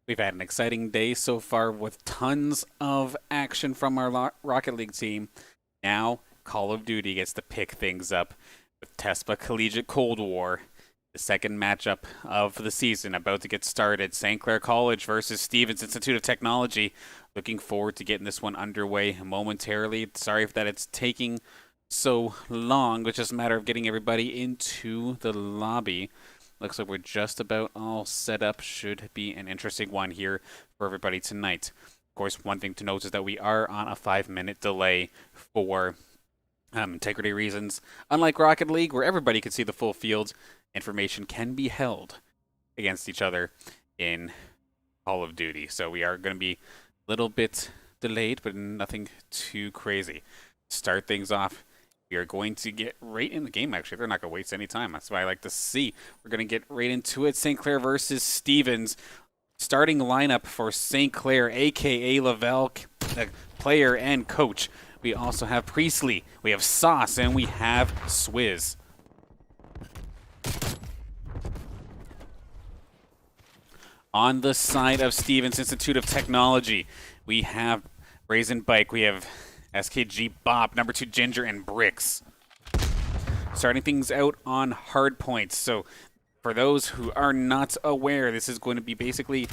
We've had an exciting day so far with tons of action from our Rocket League team. Now, Call of Duty gets to pick things up with TESPA Collegiate Cold War, the second matchup of the season about to get started. St. Clair College versus Stevens Institute of Technology. Looking forward to getting this one underway momentarily. Sorry that it's taking so long. It's just a matter of getting everybody into the lobby. Looks like we're just about all set up. Should be an interesting one here for everybody tonight. Of course, one thing to note is that we are on a 5-minute delay for integrity reasons. Unlike Rocket League, where everybody can see the full field, information can be held against each other in Call of Duty. So we are going to be a little bit delayed, but nothing too crazy. Start things off. We are going to get right in the game, actually. They're not going to waste any time. That's what I like to see. We're going to get right into it. St. Clair versus Stevens. Starting lineup for St. Clair, a.k.a. Lavelle, player and coach. We also have Priestley, we have Sauce, and we have Swizz. On the side of Stevens Institute of Technology, we have Brazen Bike, we have SKG Bop, number 2 Ginger, and Bricks. Starting things out on hard points. So for those who are not aware, this is going to be basically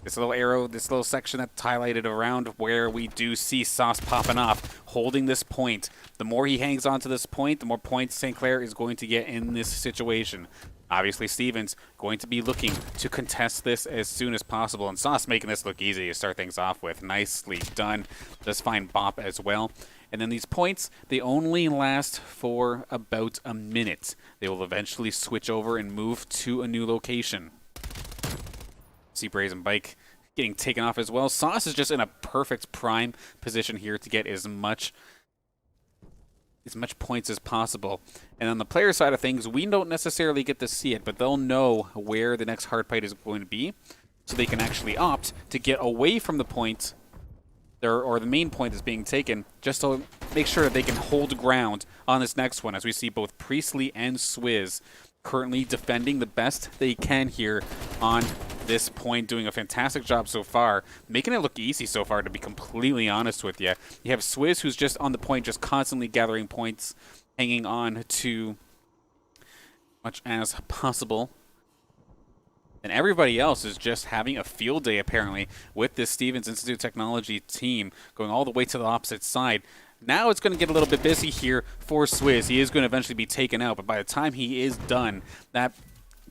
this little arrow, this little section that's highlighted around where we do see Sauce popping off, holding this point. The more he hangs on to this point, the more points St. Clair is going to get in this situation. Obviously, Stevens going to be looking to contest this as soon as possible, and Sauce making this look easy to start things off with. Nicely done. Does find Bop as well. And then these points, they only last for about a minute. They will eventually switch over and move to a new location. See Brazen Bike getting taken off as well. Sauce is just in a perfect prime position here to get as much points as possible. And on the player side of things, we don't necessarily get to see it, but they'll know where the next hard fight is going to be, so they can actually opt to get away from the point or the main point is being taken, just to make sure that they can hold ground on this next one, as we see both Priestley and Swizz currently defending the best they can here on this point, doing a fantastic job so far, making it look easy so far, to be completely honest with you. You have Swizz, who's just on the point, just constantly gathering points, hanging on to much as possible. And everybody else is just having a field day, apparently, with this Stevens Institute of Technology team going all the way to the opposite side. Now it's going to get a little bit busy here for Swizz. He is going to eventually be taken out, but by the time he is done, that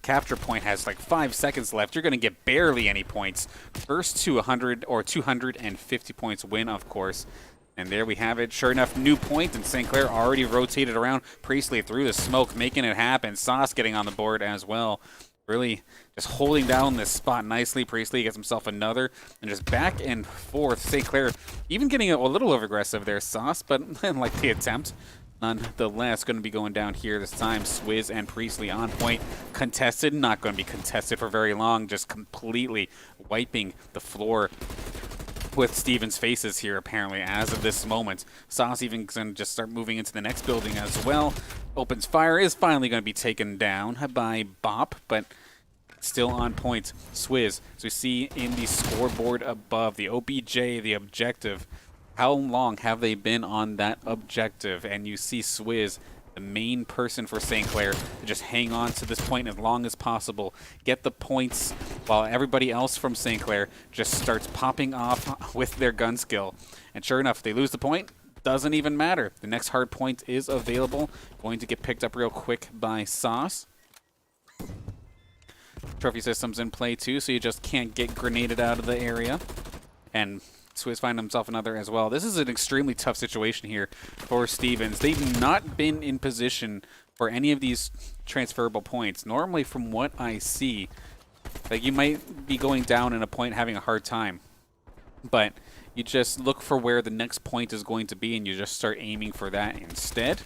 capture point has like 5 seconds left. You're going to get barely any points. First to 100 or 250 points win, of course. And there we have it. Sure enough, new point, and St. Clair already rotated around. Priestley through the smoke, making it happen. Sauce getting on the board as well. Really just holding down this spot nicely. Priestley gets himself another, and just back and forth. St. Clair even getting a little over-aggressive there, Sauce, but like the attempt. Nonetheless, going to be going down here this time. Swizz and Priestley on point. Contested, not going to be contested for very long. Just completely wiping the floor with Stevens' faces here, apparently, as of this moment. Sauce even going to just start moving into the next building as well. Opens fire, is finally going to be taken down by Bop, but still on point. Swizz, as we see in the scoreboard above, the OBJ, the objective. How long have they been on that objective? And you see Swizz, the main person for St. Clair, to just hang on to this point as long as possible, get the points, while everybody else from St. Clair just starts popping off with their gun skill. And sure enough, they lose the point. Doesn't even matter. The next hard point is available. Going to get picked up real quick by Sauce. Trophy system's in play too, so you just can't get grenaded out of the area. And Swizz find himself another as well. This is an extremely tough situation here for Stevens. They've not been in position for any of these transferable points. Normally, from what I see, like, you might be going down in a point having a hard time, but you just look for where the next point is going to be and you just start aiming for that instead.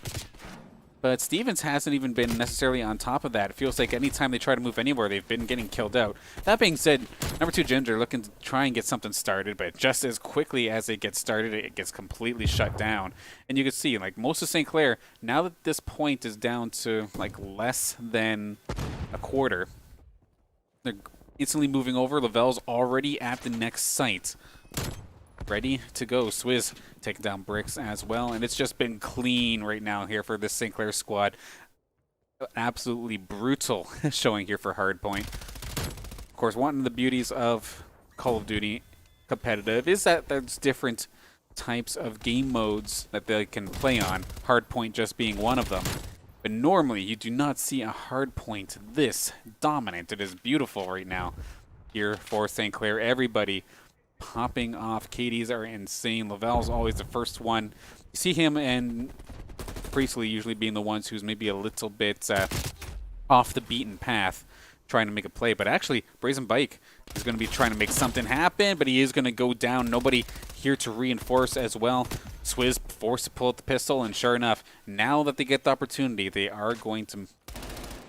But Stevens hasn't even been necessarily on top of that. It feels like anytime they try to move anywhere, they've been getting killed out. That being said, number 2 Ginger looking to try and get something started, but just as quickly as it gets started, it gets completely shut down. And you can see, like, most of St. Clair, now that this point is down to like less than a quarter, they're instantly moving over. Lavelle's already at the next site. Ready to go. Swizz taking down bricks as well. And it's just been clean right now here for this St. Clair squad. Absolutely brutal showing here for Hardpoint. Of course, one of the beauties of Call of Duty competitive is that there's different types of game modes that they can play on, Hardpoint just being one of them. But normally, you do not see a Hardpoint this dominant. It is beautiful right now here for St. Clair. Everybody popping off. KDs are insane. Lavelle's always the first one. You see him and Priestley usually being the ones who's maybe a little bit off the beaten path trying to make a play. But actually, Brazen Bike is going to be trying to make something happen, but he is going to go down. Nobody here to reinforce as well. Swizz forced to pull out the pistol, and sure enough, now that they get the opportunity, they are going to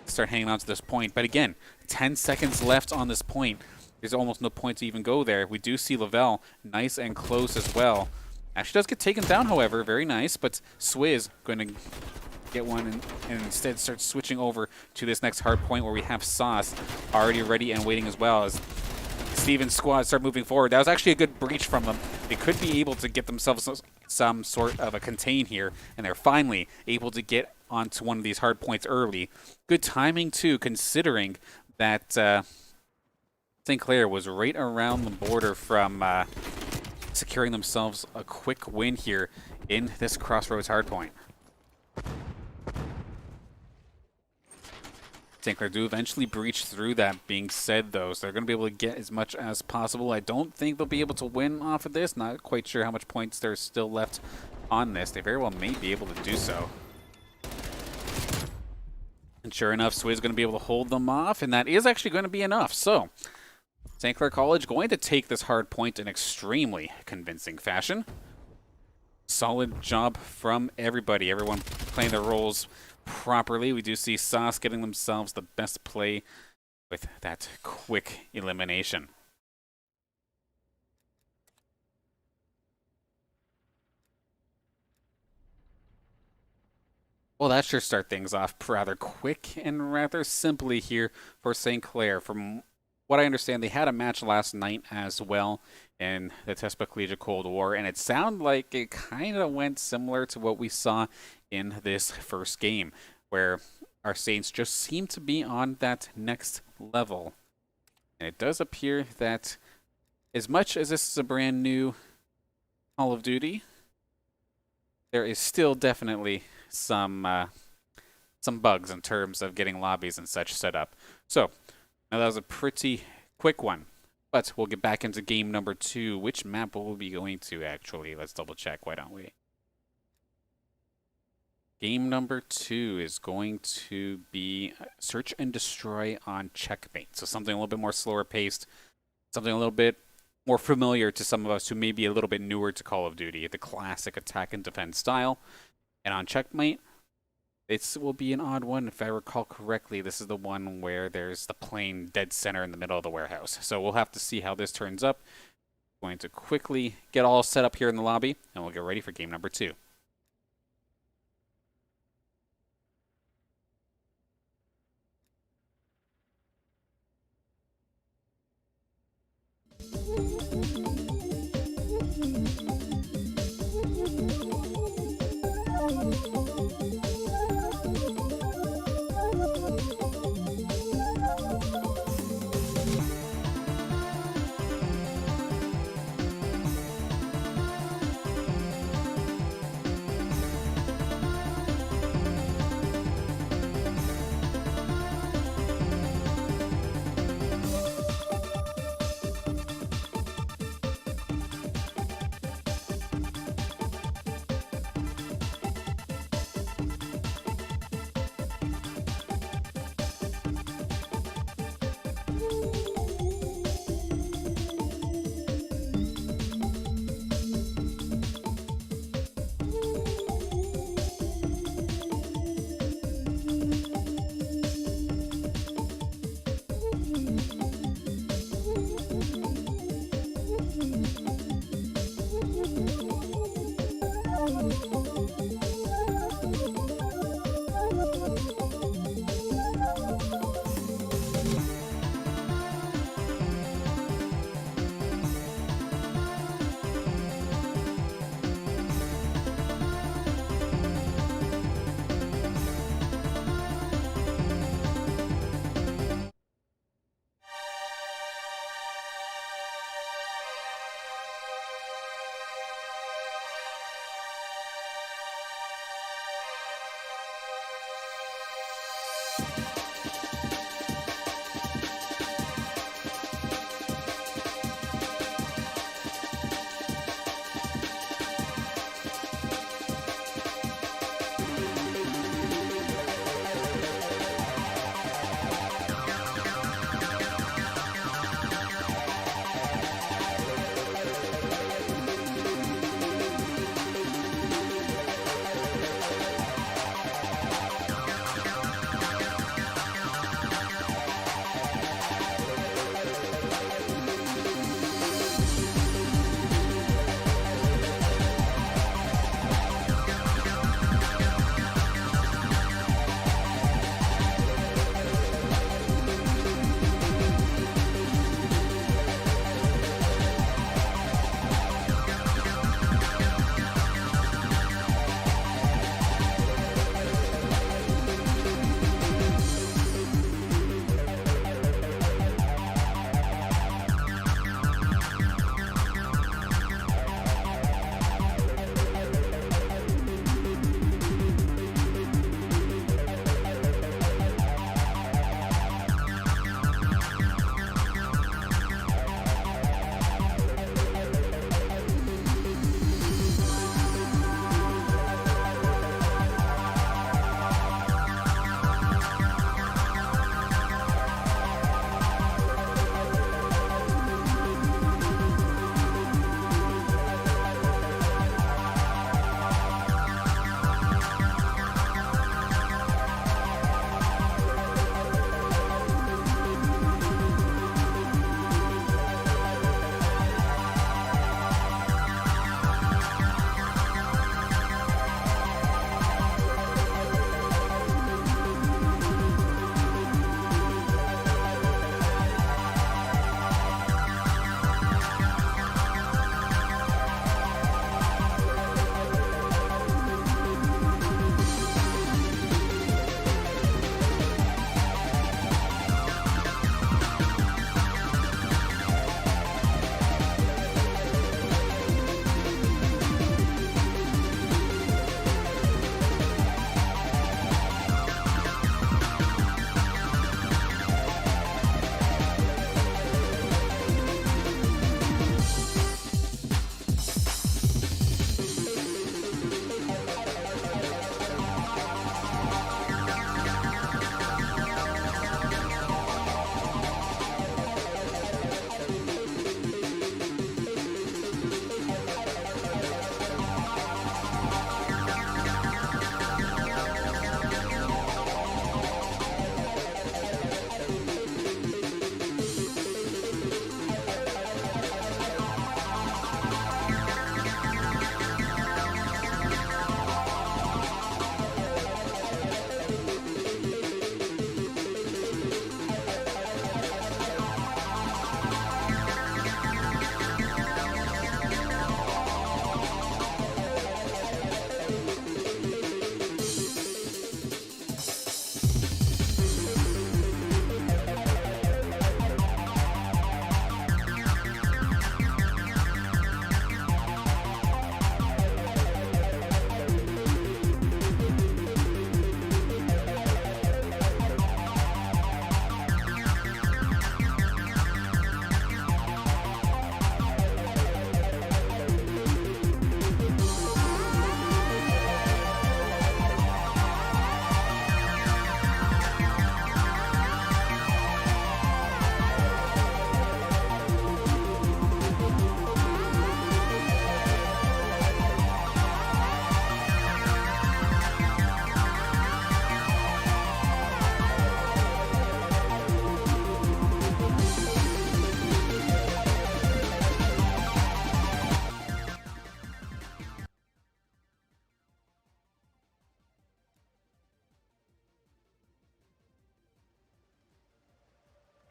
start hanging on to this point. But again, 10 seconds left on this point. There's almost no point to even go there. We do see Lavelle nice and close as well. Actually does get taken down, however. Very nice, but Swizz going to get one and instead start switching over to this next hard point where we have Sauce already ready and waiting as well as Steven's squad start moving forward. That was actually a good breach from them. They could be able to get themselves some sort of a contain here, and they're finally able to get onto one of these hard points early. Good timing, too, considering that St. Clair was right around the border from securing themselves a quick win here in this Crossroads hardpoint. St. Clair do eventually breach through that. Being said, though, so they're going to be able to get as much as possible. I don't think they'll be able to win off of this. Not quite sure how much points there's still left on this. They very well may be able to do so. And sure enough, Swizz is going to be able to hold them off, and that is actually going to be enough. So, St. Clair College going to take this hard point in extremely convincing fashion. Solid job from everybody. Everyone playing their roles properly. We do see Sauce getting themselves the best play with that quick elimination. Well, that sure start things off rather quick and rather simply here for St. Clair. From what I understand, they had a match last night as well in the TESPA Collegiate Cold War, and it sounded like it kind of went similar to what we saw in this first game, where our Saints just seem to be on that next level. And it does appear that as much as this is a brand new Call of Duty, there is still definitely some bugs in terms of getting lobbies and such set up. So, now that was a pretty quick one. But we'll get back into game number 2. Which map will we be going to, actually? Let's double check. Why don't we? Game number 2 is going to be Search and Destroy on Checkmate. So something a little bit more slower paced. Something a little bit more familiar to some of us who may be a little bit newer to Call of Duty. The classic attack and defense style. And on Checkmate, it will be an odd one. If I recall correctly, this is the one where there's the plane dead center in the middle of the warehouse. So we'll have to see how this turns up. Going to quickly get all set up here in the lobby, and we'll get ready for game number 2.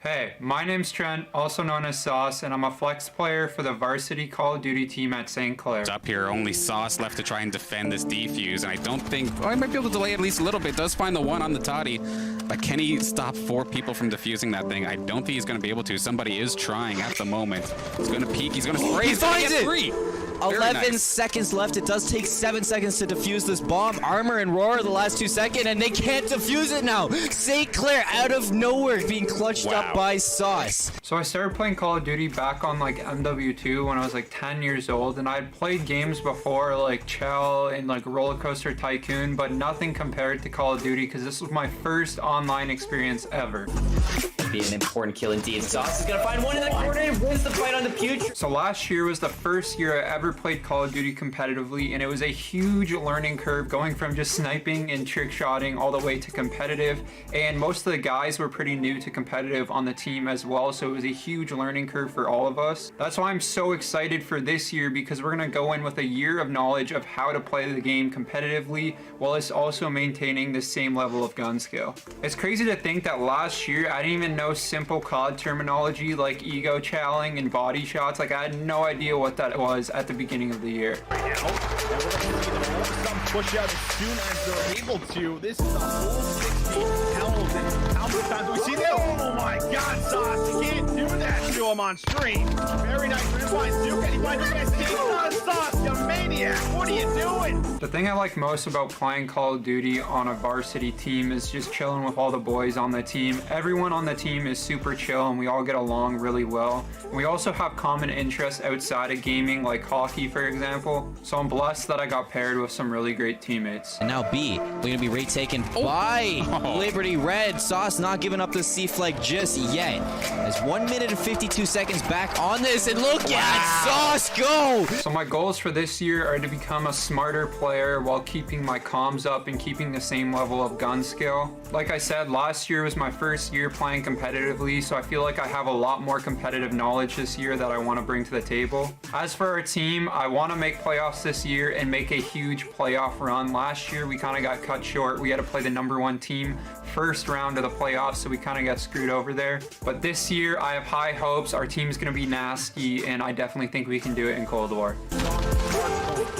Hey, my name's Trent, also known as Sauce, and I'm a flex player for the varsity Call of Duty team at St. Clair. Up here, only Sauce left to try and defend this defuse, and I don't think, oh, I might be able to delay at least a little bit. Does find the one on the toddy, but can he stop 4 people from defusing that thing? I don't think he's going to be able to. Somebody is trying at the moment. He's going to peek, he's going to spray, he's going to get 3! 11 seconds left. It does take 7 seconds to defuse this bomb. Armor and Roar are the last 2 seconds, and they can't defuse it now. St. Clair out of nowhere being clutched up by Sauce. So I started playing Call of Duty back on like MW2 when I was like 10 years old, and I'd played games before like Chell and like Roller Coaster Tycoon, but nothing compared to Call of Duty because this was my first online experience ever. Be an important kill indeed. Sauce is gonna find one in the corner and wins the fight on the Putrid. So last year was the first year I ever played Call of Duty competitively, and it was a huge learning curve going from just sniping and trick shotting all the way to competitive, and most of the guys were pretty new to competitive on the team as well, so it was a huge learning curve for all of us. That's why I'm so excited for this year, because we're gonna go in with a year of knowledge of how to play the game competitively while it's also maintaining the same level of gun skill. It's crazy to think that last year I didn't even know simple COD terminology like ego chowing and body shots. Like I had no idea what that was at the beginning of the year. Right now, and we're going to see them some push out as soon as they're able to. This is a full 60 health, and how many times do we see that? Oh my God, Sauce, you can't do that to him on stream. Very nice rewind, Duke, and he finds you guys taking on Sauce, you maniac. What are you doing? The thing I like most about playing Call of Duty on a varsity team is just chilling with all the boys on the team. Everyone on the team is super chill and we all get along really well. And we also have common interests outside of gaming, like hockey for example. So I'm blessed that I got paired with some really great teammates. And now B, we're gonna be rate taken by Liberty Red. Sauce not giving up the C flag just yet. There's 1 minute and 52 seconds back on this, and look at Sauce go! So my goals for this year are to become a smarter player while keeping my comms up and keeping the same level of gun skill. Like I said, last year was my first year playing competitively, so I feel like I have a lot more competitive knowledge this year that I want to bring to the table. As for our team, I want to make playoffs this year and make a huge playoff run. Last year we kind of got cut short. We had to play the #1 team first round of the playoffs, so we kind of got screwed over there. But this year I have high hopes. Our team's going to be nasty, and I definitely think we can do it in Cold War.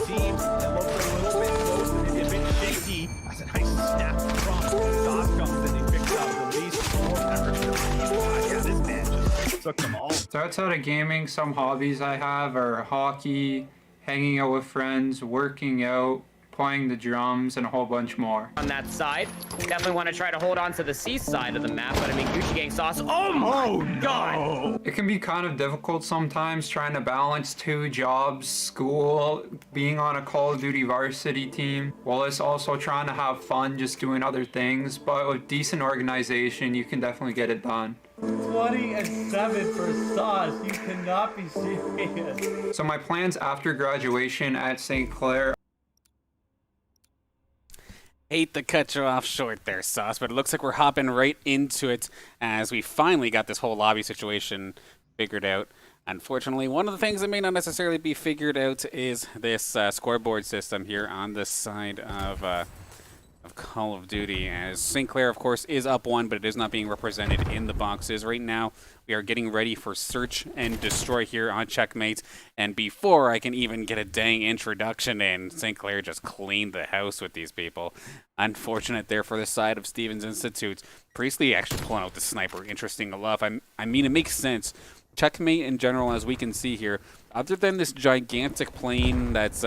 Team that looks a little bit close and a bit shaky. That's a nice snap from Sauce comes in and picks up the least 4 members. Yeah, this man just took them all. So outside of gaming, some hobbies I have are hockey, hanging out with friends, working out, playing the drums, and a whole bunch more. On that side, definitely want to try to hold on to the C side of the map, but I mean, Gucci Gang Sauce, oh my God! It can be kind of difficult sometimes trying to balance 2 jobs, school, being on a Call of Duty varsity team, while it's also trying to have fun just doing other things, but with decent organization, you can definitely get it done. 20-7 for Sauce. You cannot be serious. So my plans after graduation at St. Clair. Hate to cut you off short there, Sauce, but it looks like we're hopping right into it as we finally got this whole lobby situation figured out. Unfortunately, one of the things that may not necessarily be figured out is this scoreboard system here on this side of Call of Duty, as St. Clair, of course, is up 1, but it is not being represented in the boxes. Right now, we are getting ready for Search and Destroy here on Checkmate, and before I can even get a dang introduction in, St. Clair just cleaned the house with these people. Unfortunate there for the side of Stevens Institute. Priestley actually pulling out the sniper, interesting enough. I mean, it makes sense. Checkmate in general, as we can see here, other than this gigantic plane that's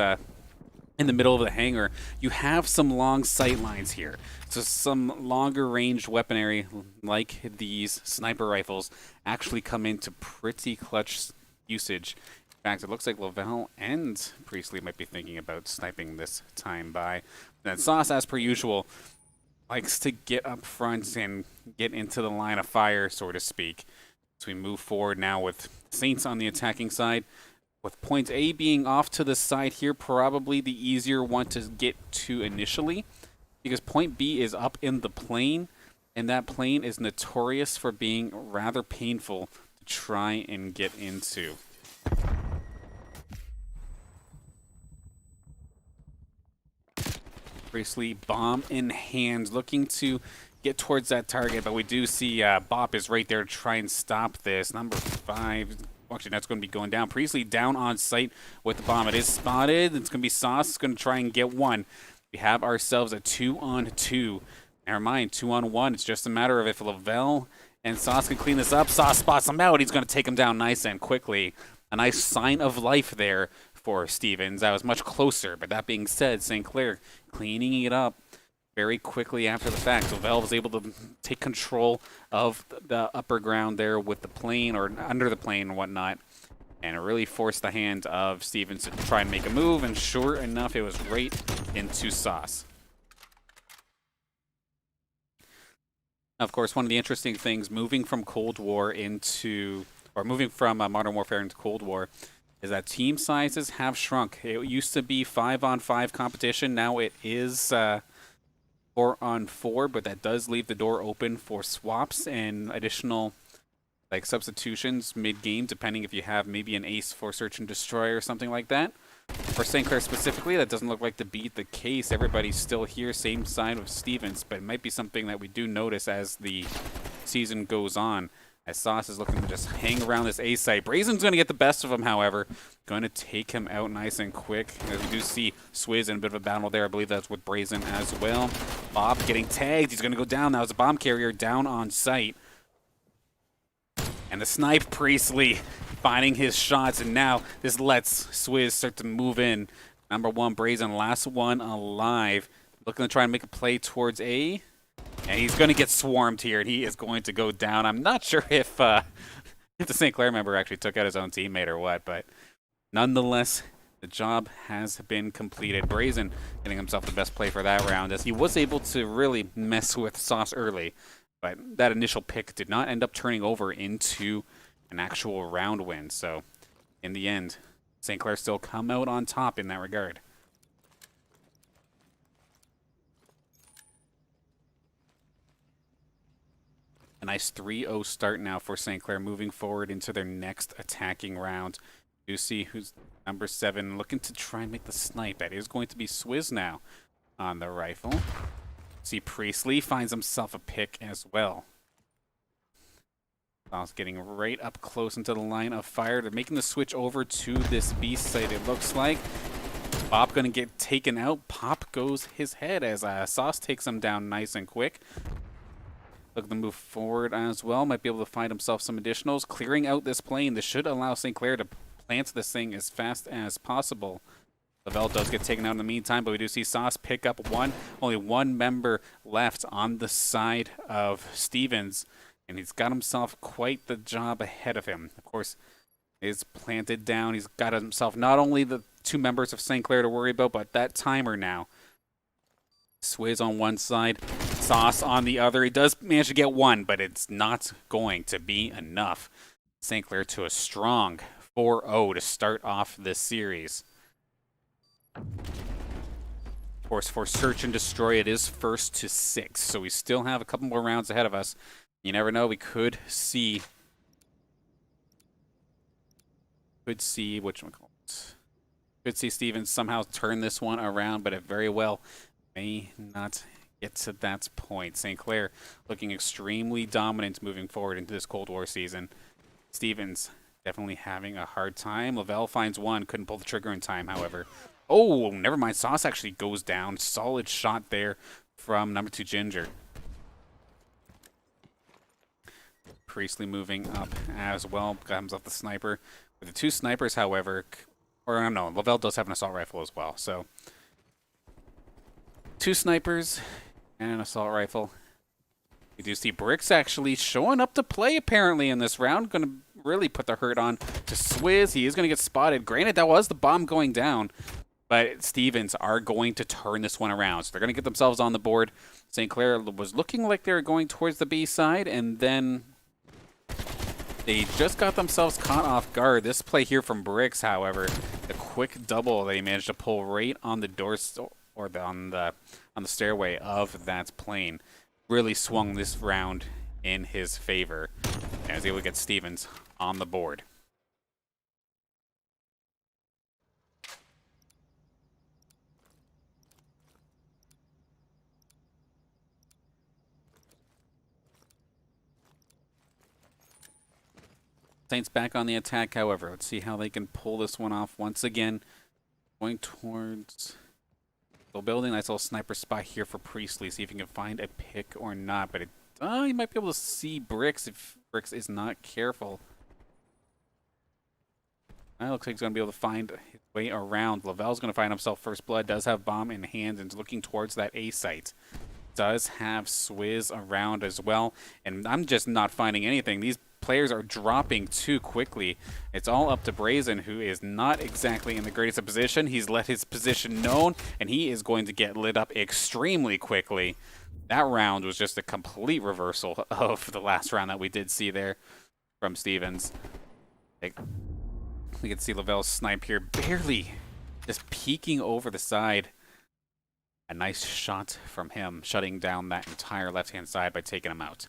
in the middle of the hangar, you have some long sight lines here. So some longer range weaponry like these sniper rifles actually come into pretty clutch usage. In fact, it looks like Lavelle and Priestley might be thinking about sniping this time by. And Sauce, as per usual, likes to get up front and get into the line of fire, so to speak. So we move forward now with Saints on the attacking side, with point A being off to the side here, probably the easier one to get to initially, because point B is up in the plane, and that plane is notorious for being rather painful to try and get into. Priestley, bomb in hand, looking to get towards that target, but we do see Bop is right there to try and stop this. Number 5, actually that's going to be going down. Priestley down on site with the bomb. It is spotted. It's going to be Sauce. It's going to try and get one. We have ourselves a 2-on-2. Never mind, 2-on-1. It's just a matter of if Lavelle and Sauce can clean this up. Sauce spots him out. He's going to take him down nice and quickly. A nice sign of life there for Stevens. That was much closer, but that being said, St. Clair cleaning it up very quickly after the fact. Lavelle was able to take control of the upper ground there with the plane, or under the plane and whatnot, and it really forced the hand of Stevens to try and make a move, and sure enough, it was right into Sauce. Of course, one of the interesting things moving from Cold War into, or moving from Modern Warfare into Cold War, is that team sizes have shrunk. It used to be 5-on-5 competition. Now it is 4-on-4, but that does leave the door open for swaps and additional like substitutions mid-game, depending if you have maybe an ace for search and destroy or something like that. For St. Clair specifically, that doesn't look like to be the case. Everybody's still here, same side of Stevens, but it might be something that we do notice as the season goes on, as Sauce is looking to just hang around this A site. Brazen's going to get the best of him, however. Going to take him out nice and quick. As we do see Swizz in a bit of a battle there. I believe that's with Brazen as well. Bob getting tagged. He's going to go down. That was a bomb carrier down on site. And the snipe Priestley finding his shots, and now this lets Swizz start to move in. Number 1, Brazen, last one alive. Looking to try and make a play towards A. And he's going to get swarmed here, and he is going to go down. I'm not sure if the St. Clair member actually took out his own teammate or what, but nonetheless, the job has been completed. Brazen getting himself the best play for that round, as he was able to really mess with Sauce early. But that initial pick did not end up turning over into an actual round win. So, in the end, St. Clair still come out on top in that regard. A nice 3-0 start now for St. Clair, moving forward into their next attacking round. You see who's number 7 looking to try and make the snipe. That is going to be Swizz now on the rifle. See Priestley finds himself a pick as well. Sauce getting right up close into the line of fire. They're making the switch over to this B site, it looks like. Bob going to get taken out. Pop goes his head as Sauce takes him down nice and quick. Looking to move forward as well. Might be able to find himself some additionals. Clearing out this plane. This should allow St. Clair to plant this thing as fast as possible. Lavelle does get taken out in the meantime, but we do see Sauce pick up only one member left on the side of Stevens, and he's got himself quite the job ahead of him. Of course, is planted down. He's got himself not only the 2 members of St. Clair to worry about, but that timer now. Swizz on one side, Sauce on the other. He does manage to get one, but it's not going to be enough. St. Clair to a strong 4-0 to start off this series. Of course, for Search and Destroy, it is 1st to 6, so we still have a couple more rounds ahead of us. You never know, we could see Stevens somehow turn this one around, but it very well may not get to that point. St. Clair looking extremely dominant moving forward into this Cold War season. Stevens definitely having a hard time. Lavelle finds one, couldn't pull the trigger in time, however. Oh, never mind. Sauce actually goes down. Solid shot there from number 2 Ginger. Priestley moving up as well. Got himself the sniper. With the 2 snipers, however, or I don't know, Lavelle does have an assault rifle as well. So 2 snipers and an assault rifle. We do see Bricks actually showing up to play apparently in this round. Going to really put the hurt on to Swizz. He is going to get spotted. Granted, that was the bomb going down. But Stevens are going to turn this one around. So they're going to get themselves on the board. St. Clair was looking like they were going towards the B side, and then they just got themselves caught off guard. This play here from Bricks, however, the quick double they managed to pull right on the door, or on the stairway of that plane, really swung this round in his favor, and was able to get Stevens on the board. Saints back on the attack, however. Let's see how they can pull this one off once again. Going towards the building. Nice little sniper spot here for Priestley. See if he can find a pick or not. But he might be able to see Bricks if Bricks is not careful. Looks like he's going to be able to find his way around. Lavelle's going to find himself first blood. Does have bomb in hand and is looking towards that A site. Does have Swizz around as well. And I'm just not finding anything. These players are dropping too quickly. It's all up to Brazen, who is not exactly in the greatest of position. He's let his position known, and he is going to get lit up extremely quickly. That round was just a complete reversal of the last round that we did see there from Stevens. We can see Lavelle's snipe here, barely just peeking over the side. A nice shot from him, shutting down that entire left-hand side by taking him out.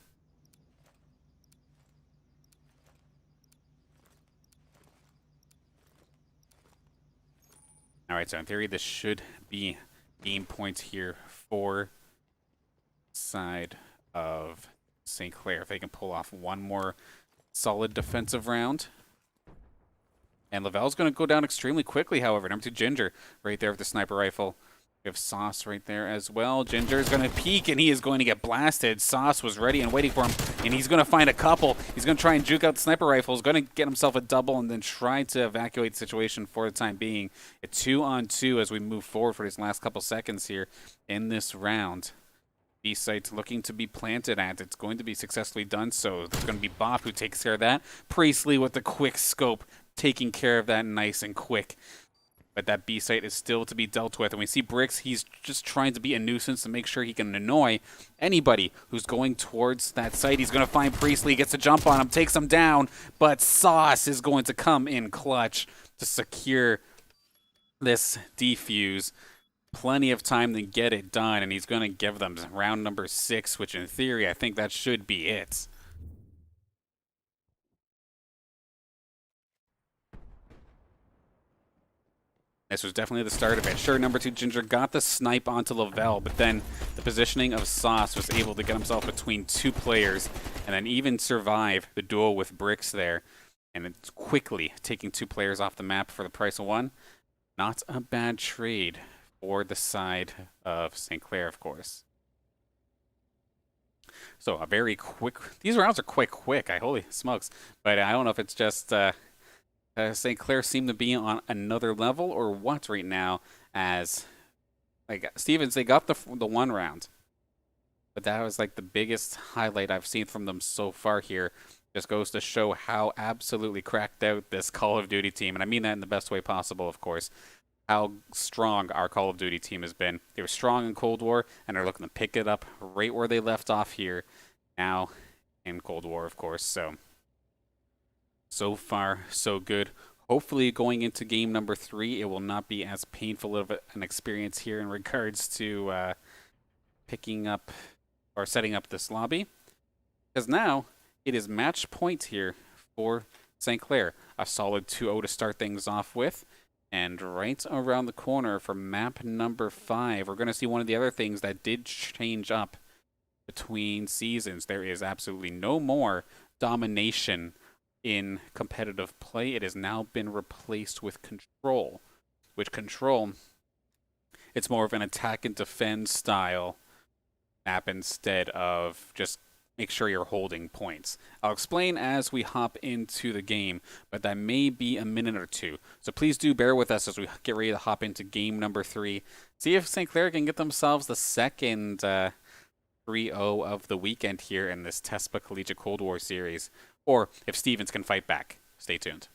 All right, so in theory, this should be game points here for side of St. Clair. If they can pull off one more solid defensive round. And Lavelle's going to go down extremely quickly, however. Number 2, Ginger, right there with the sniper rifle. We have Sauce right there as well. Ginger is going to peek, and he is going to get blasted. Sauce was ready and waiting for him, and he's going to find a couple. He's going to try and juke out the sniper rifle. He's going to get himself a double and then try to evacuate the situation for the time being. A 2-on-2 as we move forward for these last couple seconds here in this round. B-site looking to be planted at. It's going to be successfully done, so there's going to be Boff who takes care of that. Priestley with the quick scope, taking care of that nice and quick. But that B-site is still to be dealt with. And we see Bricks, he's just trying to be a nuisance to make sure he can annoy anybody who's going towards that site. He's going to find Priestley, gets a jump on him, takes him down. But Sauce is going to come in clutch to secure this defuse. Plenty of time to get it done, and he's going to give them round number 6, which in theory, I think that should be it. This was definitely the start of it. Sure, number 2 Ginger got the snipe onto Lavelle, but then the positioning of Sauce was able to get himself between 2 players and then even survive the duel with Bricks there. And it's quickly taking 2 players off the map for the price of 1. Not a bad trade for the side of St. Clair, of course. So a very quick... These rounds are quite quick. Holy smokes. But I don't know if it's just... St. Clair seem to be on another level or what right now, as like Stevens, they got the 1 round, but that was like the biggest highlight I've seen from them so far here. Just goes to show how absolutely cracked out this Call of Duty team, and I mean that in the best way possible, of course. How strong our Call of Duty team has been. They were strong in Cold War, and are looking to pick it up right where they left off here now in Cold War, of course. So far, so good. Hopefully, going into game number 3, it will not be as painful of an experience here in regards to picking up or setting up this lobby. Because now, it is match point here for St. Clair. A solid 2-0 to start things off with. And right around the corner for map number 5, we're going to see one of the other things that did change up between seasons. There is absolutely no more domination in competitive play. It has now been replaced with control. Which control, it's more of an attack and defend style map instead of just make sure you're holding points. I'll explain as we hop into the game, but that may be a minute or 2. So please do bear with us as we get ready to hop into game number 3. See if St. Clair can get themselves the second 3-0 of the weekend here in this TESPA Collegiate Cold War series. Or if Stevens can fight back. Stay tuned.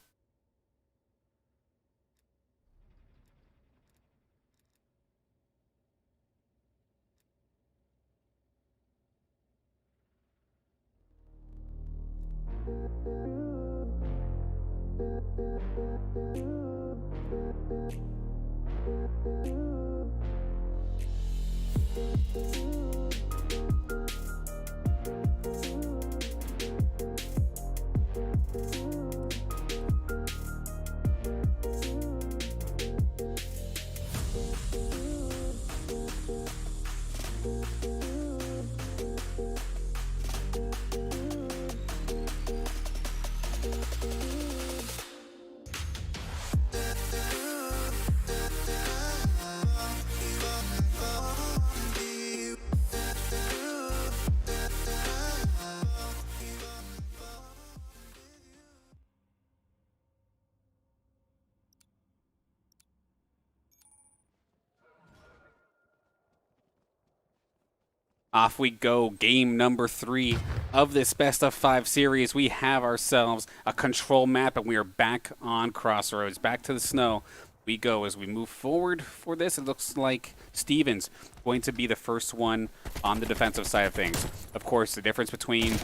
Off we go. Game number 3 of this best of 5 series. We have ourselves a control map, and we are back on Crossroads. Back to the snow we go as we move forward for this. It looks like Steven's going to be the first one on the defensive side of things. Of course, the difference between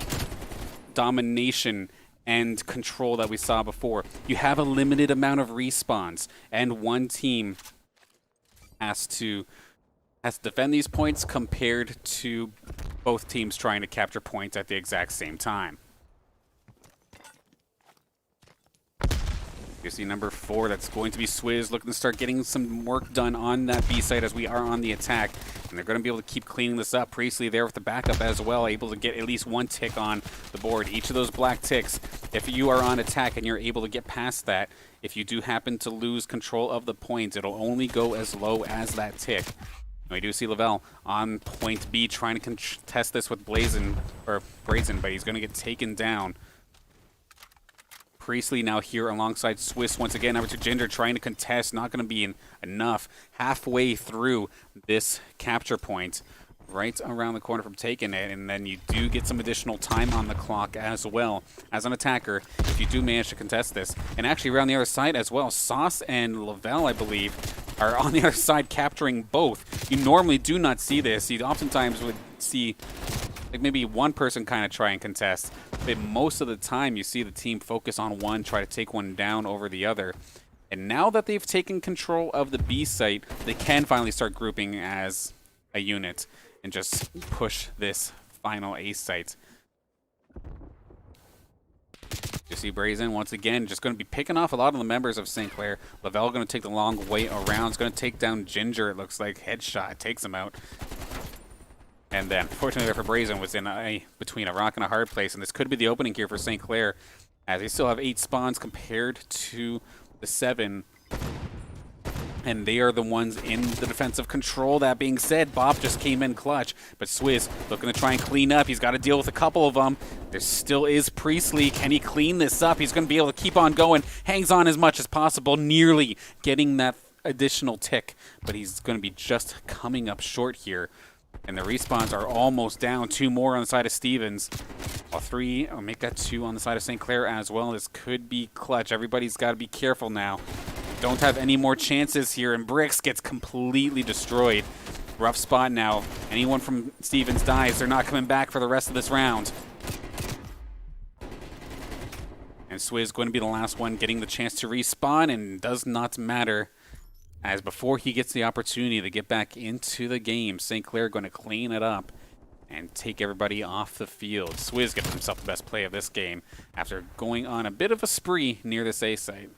domination and control that we saw before, you have a limited amount of respawns, and one team has to defend these points compared to both teams trying to capture points at the exact same time. You see number 4, that's going to be Swizz, looking to start getting some work done on that B site as we are on the attack. And they're going to be able to keep cleaning this up. Priestley there with the backup as well, able to get at least 1 tick on the board. Each of those black ticks, if you are on attack and you're able to get past that, if you do happen to lose control of the points, it'll only go as low as that tick. We do see Lavelle on point B trying to contest this with Brazen, but he's going to get taken down. Priestley now here alongside Swiss once again. Number 2 Ginger trying to contest, not going to be enough. Halfway through this capture point, right around the corner from taking it, and then you do get some additional time on the clock as well. As an attacker, if you do manage to contest this, and actually around the other side as well, Sauce and Lavelle, I believe, are on the other side capturing both. You normally do not see this. You oftentimes would see like maybe one person kind of try and contest, but most of the time you see the team focus on one, try to take one down over the other. And now that they've taken control of the B site, they can finally start grouping as a unit and just push this final A site. You see Brazen once again just going to be picking off a lot of the members of St. Clair. Lavelle going to take the long way around. It's going to take down Ginger, it looks like. Headshot takes him out. And then, fortunately for Brazen, was in between a rock and a hard place. And this could be the opening here for St. Clair, as they still have 8 spawns compared to the 7. And they are the ones in the defensive control. That being said, Bob just came in clutch. But Swizz looking to try and clean up. He's got to deal with a couple of them. There still is Priestley. Can he clean this up? He's going to be able to keep on going. Hangs on as much as possible, nearly getting that additional tick. But he's going to be just coming up short here. And the respawns are almost down. 2 more on the side of Stevens. 3, I'll make that 2 on the side of St. Clair as well. This could be clutch. Everybody's got to be careful now. Don't have any more chances here, and Bricks gets completely destroyed. Rough spot now. Anyone from Stevens dies, they're not coming back for the rest of this round. And Swizz going to be the last one getting the chance to respawn, and does not matter, as before he gets the opportunity to get back into the game, St. Clair going to clean it up and take everybody off the field. Swizz gets himself the best play of this game after going on a bit of a spree near this A site.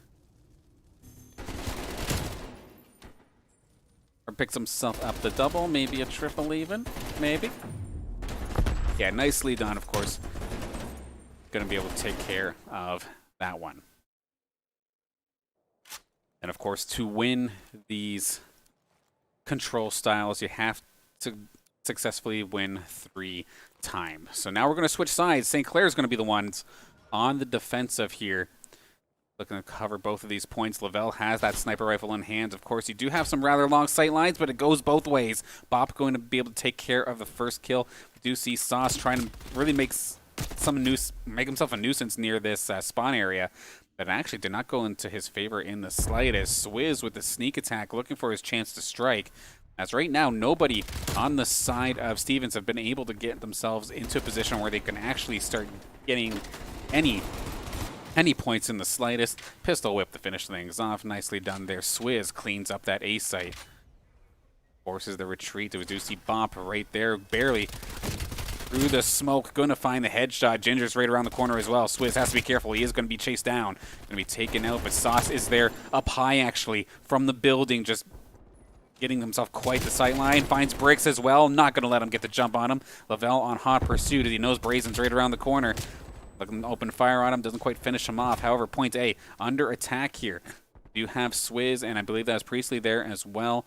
Or picks himself up the double, maybe a triple even, maybe. Yeah, nicely done, of course. Going to be able to take care of that one. And of course, to win these control styles, you have to successfully win 3 times. So now we're going to switch sides. St. Clair is going to be the ones on the defensive here, looking to cover both of these points. Lavelle has that sniper rifle in hand. Of course, you do have some rather long sight lines, but it goes both ways. Bop going to be able to take care of the first kill. We do see Sauce trying to really make himself a nuisance near this spawn area. But it actually did not go into his favor in the slightest. Swizz with the sneak attack, looking for his chance to strike. As right now, nobody on the side of Stevens have been able to get themselves into a position where they can actually start getting any points in the slightest. Pistol whip to finish things off. Nicely done there. Swizz cleans up that A site. Forces the retreat. We do see Bop right there, barely through the smoke, going to find the headshot. Ginger's right around the corner as well. Swizz has to be careful. He is going to be chased down. Going to be taken out, but Sauce is there up high, actually, from the building, just getting himself quite the sight line. Finds Bricks as well. Not going to let him get the jump on him. Lavelle on hot pursuit as he knows Brazen's right around the corner. Looking to open fire on him. Doesn't quite finish him off. However, point A, under attack here. You have Swizz, and I believe that was Priestley there as well.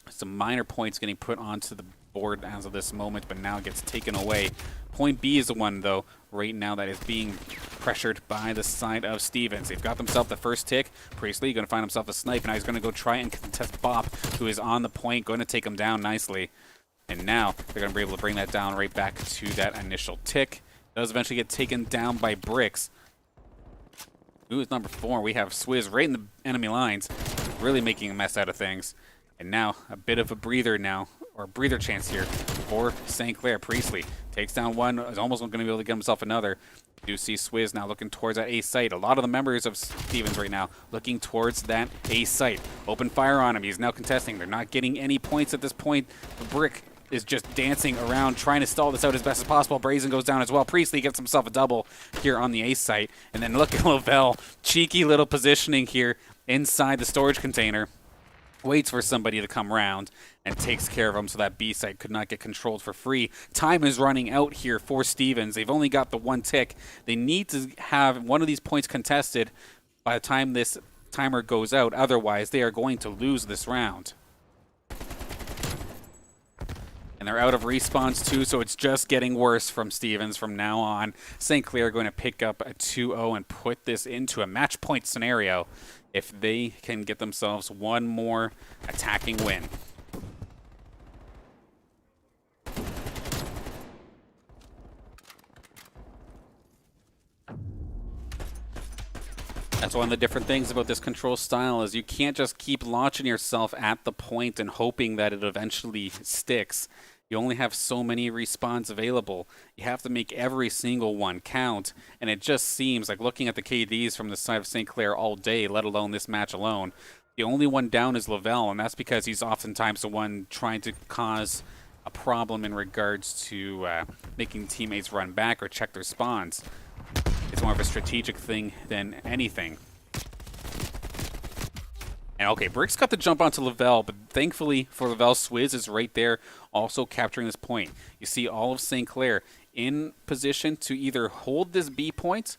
Some minor points getting put onto the board as of this moment, but now gets taken away. Point B is the one, though, right now that is being pressured by the side of Stevens. They've got themselves the first tick. Priestley going to find himself a snipe. Now he's going to go try and contest Bop, who is on the point, going to take him down nicely. And now they're going to be able to bring that down right back to that initial tick. Does eventually get taken down by Bricks. Ooh, it's number 4. We have Swizz right in the enemy lines, really making a mess out of things. And now a bit of a breather now, or breather chance here for St. Clair. Priestley takes down one, is almost going to be able to get himself another. You do see Swizz now looking towards that A site. A lot of the members of Stevens right now looking towards that A site. Open fire on him. He's now contesting. They're not getting any points at this point. The Brick is just dancing around, trying to stall this out as best as possible. Brazen goes down as well. Priestley gets himself a double here on the A site. And then look at Lavelle. Cheeky little positioning here inside the storage container. Waits for somebody to come around and takes care of him so that B site could not get controlled for free. Time is running out here for Stevens. They've only got the 1 tick. They need to have one of these points contested by the time this timer goes out. Otherwise, they are going to lose this round. And they're out of respawns too, so it's just getting worse from Stevens from now on. St. Clair are going to pick up a 2-0 and put this into a match point scenario if they can get themselves one more attacking win. That's one of the different things about this control style is you can't just keep launching yourself at the point and hoping that it eventually sticks. You only have so many respawns available. You have to make every single one count, and it just seems like looking at the KDs from the side of St. Clair all day, let alone this match alone, the only one down is Lavelle, and that's because he's oftentimes the one trying to cause a problem in regards to making teammates run back or check their spawns. It's more of a strategic thing than anything. And okay, Brick's got the jump onto Lavelle, but thankfully for Lavelle, Swizz is right there also capturing this point. You see all of St. Clair in position to either hold this B point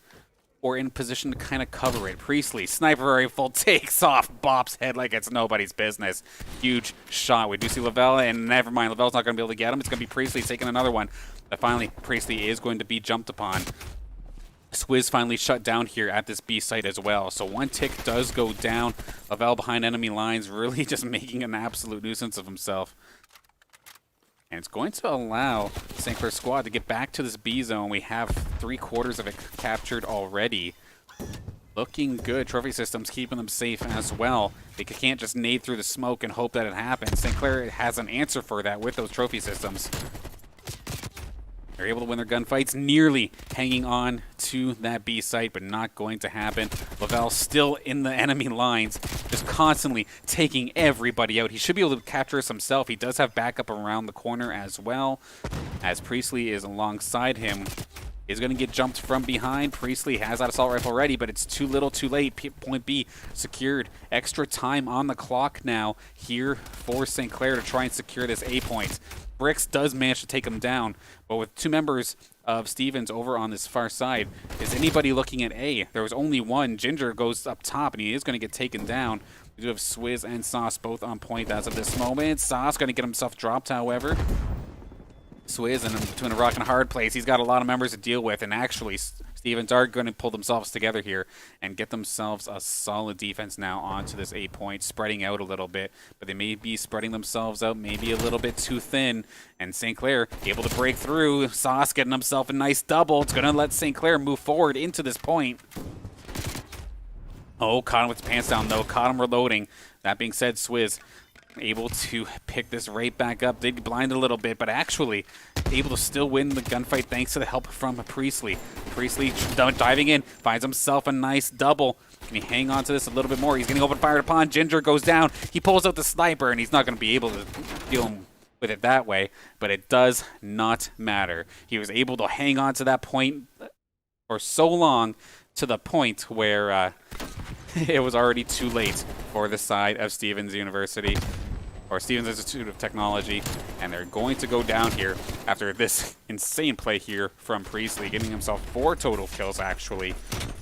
or in position to kind of cover it. Priestley, sniper rifle, takes off Bop's head like it's nobody's business. Huge shot. We do see Lavelle, and never mind, Lavelle's not going to be able to get him. It's going to be Priestley taking another one. But finally, Priestley is going to be jumped upon. Swizz finally shut down here at this B site as well. So 1 tick does go down. Lavelle behind enemy lines, really just making an absolute nuisance of himself. And it's going to allow St. Clair squad to get back to this B zone. We have 3/4 of it captured already. Looking good. Trophy systems keeping them safe as well. They can't just nade through the smoke and hope that it happens. St. Clair has an answer for that with those trophy systems. They're able to win their gunfights, nearly hanging on to that B site, but not going to happen. Lavelle still in the enemy lines, just constantly taking everybody out. He should be able to capture us himself. He does have backup around the corner as well, as Priestley is alongside him. He's going to get jumped from behind. Priestley has that assault rifle ready, but it's too little too late. Point B secured. Extra time on the clock now here for St. Clair to try and secure this A point. Bricks does manage to take him down, but with 2 members of Stevens over on this far side, is anybody looking at A? There was only one. Ginger goes up top, and he is going to get taken down. We do have Swizz and Sauce both on point as of this moment. Sauce going to get himself dropped, however. Swizz in between a rock and a hard place. He's got a lot of members to deal with, and actually Stevens are going to pull themselves together here and get themselves a solid defense now onto this 8 point, spreading out a little bit, but they may be spreading themselves out maybe a little bit too thin, and St. Clair able to break through. Sauce getting himself a nice double. It's going to let St. Clair move forward into this point. Oh, caught him with his pants down, though. Caught him reloading. That being said, Swizz able to pick this right back up. Did blind a little bit, but actually able to still win the gunfight thanks to the help from Priestley. Priestley diving in, finds himself a nice double. Can he hang on to this a little bit more? He's getting open fired upon. Ginger goes down. He pulls out the sniper, and he's not going to be able to deal with it that way, but it does not matter. He was able to hang on to that point for so long to the point where it was already too late for the side of Stevens University, or Stevens Institute of Technology, and they're going to go down here after this insane play here from Priestley, getting himself 4 total kills, actually,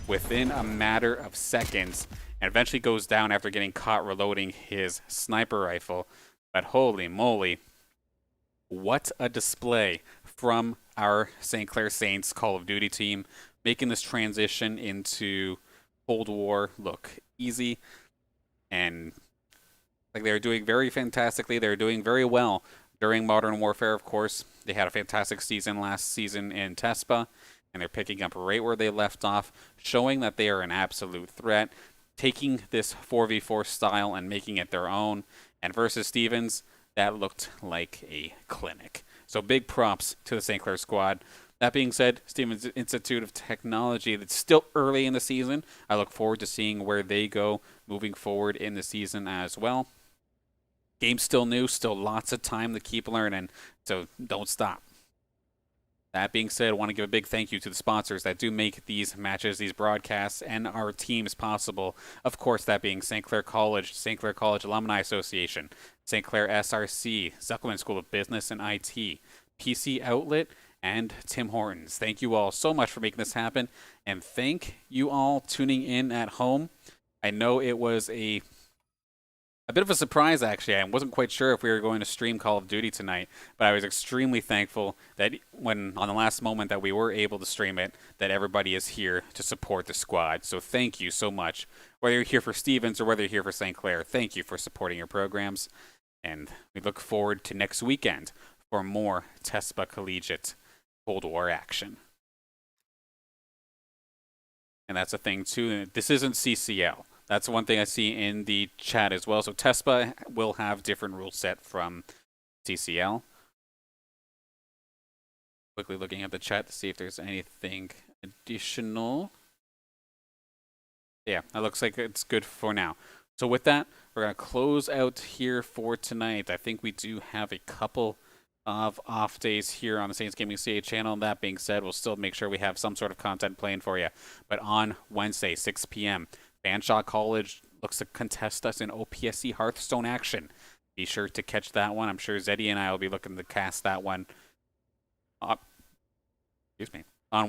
within a matter of seconds, and eventually goes down after getting caught reloading his sniper rifle. But holy moly, what a display from our St. Clair Saints Call of Duty team, making this transition into Cold War look easy, and like they're doing very fantastically. They're doing very well during Modern Warfare, of course. They had a fantastic season last season in TESPA, and they're picking up right where they left off, showing that they are an absolute threat, taking this 4v4 style and making it their own. And versus Stevens, that looked like a clinic. So big props to the St. Clair squad. That being said, Stevens Institute of Technology, that's still early in the season. I look forward to seeing where they go moving forward in the season as well. Game's still new, still lots of time to keep learning, so don't stop. That being said, I want to give a big thank you to the sponsors that do make these matches, these broadcasts, and our teams possible. Of course, that being St. Clair College, St. Clair College Alumni Association, St. Clair SRC, Zuckelman School of Business and IT, PC Outlet, and Tim Hortons. Thank you all so much for making this happen, and thank you all tuning in at home. I know it was a bit of a surprise, actually. I wasn't quite sure if we were going to stream Call of Duty tonight, but I was extremely thankful that when, on the last moment that we were able to stream it, that everybody is here to support the squad. So thank you so much. Whether you're here for Stevens or whether you're here for St. Clair, thank you for supporting your programs. And we look forward to next weekend for more TESPA Collegiate Cold War action. And that's a thing, too. This isn't CCL. That's one thing I see in the chat as well. So TESPA will have different rule set from CCL. Quickly looking at the chat to see if there's anything additional. Yeah, that looks like it's good for now. So with that, we're going to close out here for tonight. I think we do have a couple of off days here on the Saints Gaming CA channel. That being said, we'll still make sure we have some sort of content playing for you. But on Wednesday, 6 p.m., Fanshawe College looks to contest us in OPSC Hearthstone action. Be sure to catch that one. I'm sure Zeddy and I will be looking to cast that one on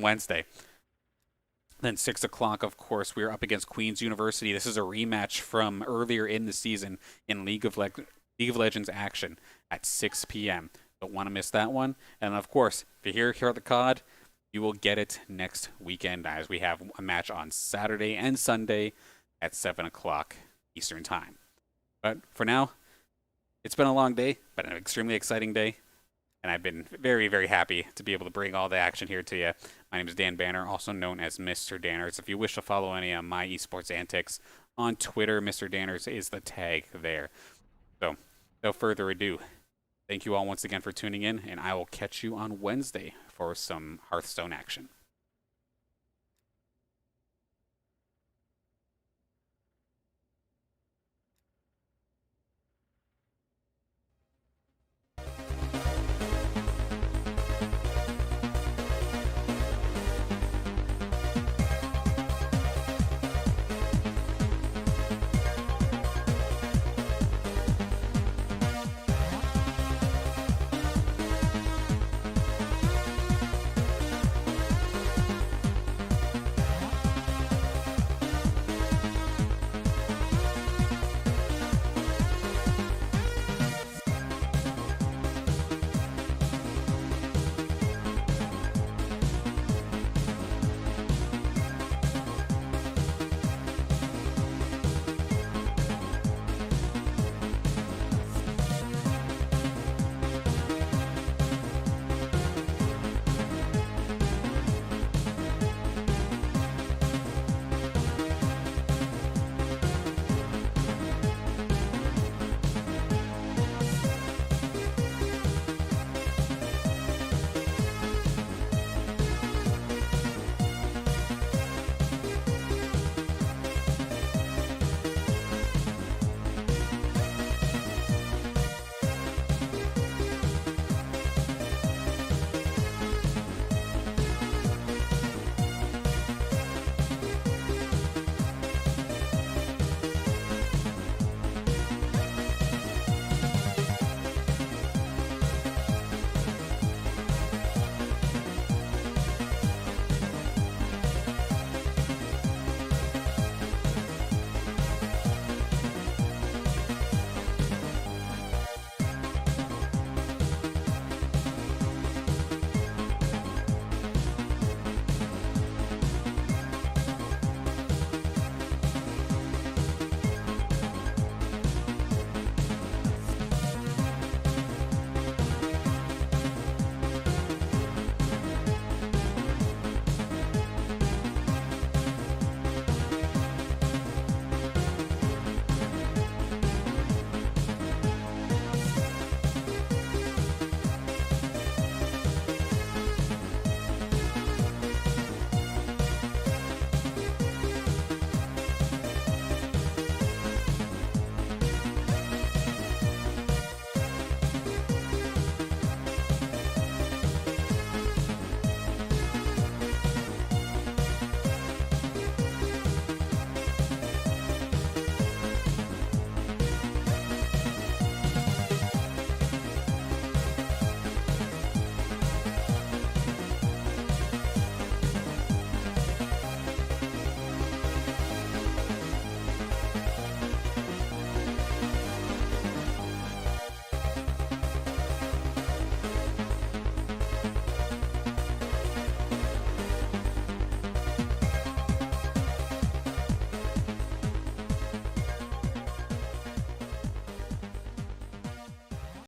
Wednesday. Then 6 o'clock, of course, we're up against Queen's University. This is a rematch from earlier in the season in League of Legends action at 6 p.m. Don't want to miss that one. And, of course, if you're here at the COD, you will get it next weekend as we have a match on Saturday and Sunday at 7 o'clock Eastern Time. But for now, it's been a long day, but an extremely exciting day. And I've been very, very happy to be able to bring all the action here to you. My name is Dan Banner, also known as Mr. Danners. If you wish to follow any of my esports antics on Twitter, Mr. Danners is the tag there. So, without further ado, thank you all once again for tuning in, and I will catch you on Wednesday for some Hearthstone action.